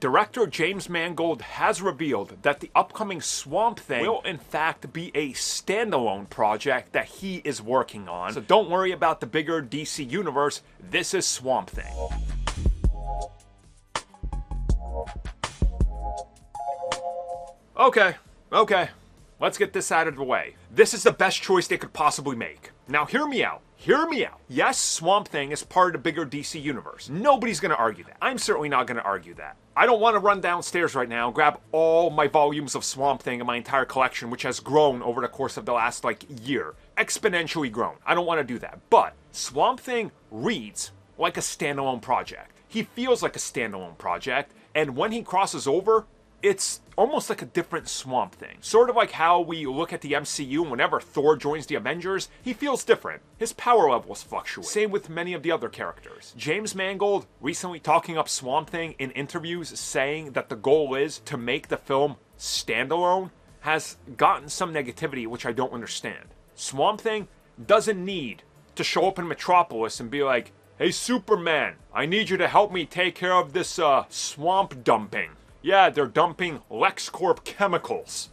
Director James Mangold has revealed that the upcoming Swamp Thing will in fact be a standalone project that he is working on. So don't worry about the bigger DC universe, this is Swamp Thing. Okay, let's get this out of the way. This is the best choice they could possibly make. Now hear me out. Yes, Swamp Thing is part of the bigger DC universe. Nobody's gonna argue that. I'm certainly not gonna argue that. I don't want to run downstairs right now and grab all my volumes of Swamp Thing in my entire collection, which has grown over the course of the last, year. Exponentially grown. I don't want to do that. But Swamp Thing reads like a standalone project. He feels like a standalone project, and when he crosses over, it's almost like a different Swamp Thing. Sort of like how we look at the MCU and whenever Thor joins the Avengers, he feels different. His power levels fluctuate. Same with many of the other characters. James Mangold recently talking up Swamp Thing in interviews saying that the goal is to make the film standalone has gotten some negativity which I don't understand. Swamp Thing doesn't need to show up in Metropolis and be like, "Hey Superman, I need you to help me take care of this swamp dumping." Yeah, they're dumping LexCorp chemicals.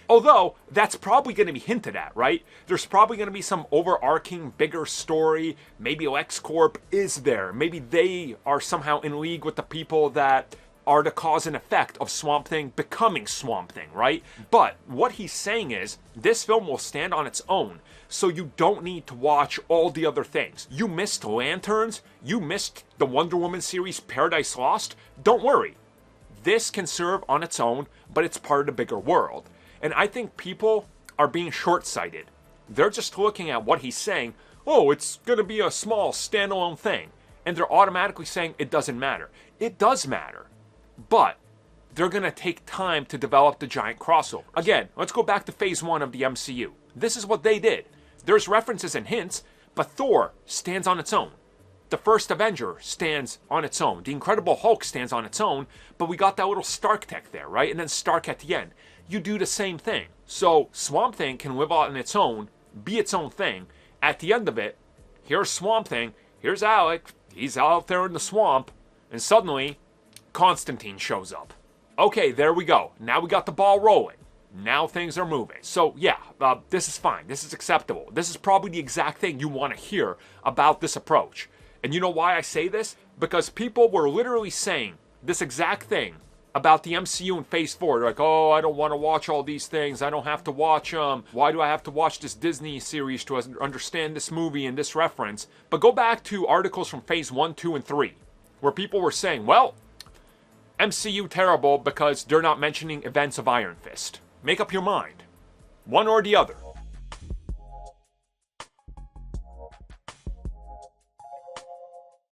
Although, that's probably going to be hinted at, right? There's probably going to be some overarching, bigger story. Maybe LexCorp is there. Maybe they are somehow in league with the people that are the cause and effect of Swamp Thing becoming Swamp Thing, right? But what he's saying is, this film will stand on its own, so you don't need to watch all the other things. You missed Lanterns, you missed the Wonder Woman series Paradise Lost, don't worry. This can serve on its own, but it's part of the bigger world. And I think people are being short-sighted. They're just looking at what he's saying, oh, it's going to be a small, standalone thing. And they're automatically saying it doesn't matter. It does matter. But they're going to take time to develop the giant crossover. Again, let's go back to Phase 1 of the MCU. This is what they did. There's references and hints, but Thor stands on its own. The first Avenger stands on its own. The Incredible Hulk stands on its own, but we got that little Stark tech there, right? And then Stark at the end. You do the same thing. So Swamp Thing can live on its own, be its own thing. At the end of it, here's Swamp Thing, here's Alec, he's out there in the swamp, and suddenly, Constantine shows up. Okay, there we go. Now we got the ball rolling. Now things are moving. So yeah, this is fine. This is acceptable. This is probably the exact thing you want to hear about this approach. And you know why I say this? Because people were literally saying this exact thing about the MCU in Phase 4. They're like, oh, I don't want to watch all these things. I don't have to watch them. Why do I have to watch this Disney series to understand this movie and this reference? But go back to articles from Phase 1, 2, and 3, where people were saying, well, MCU terrible because they're not mentioning events of Iron Fist. Make up your mind. One or the other.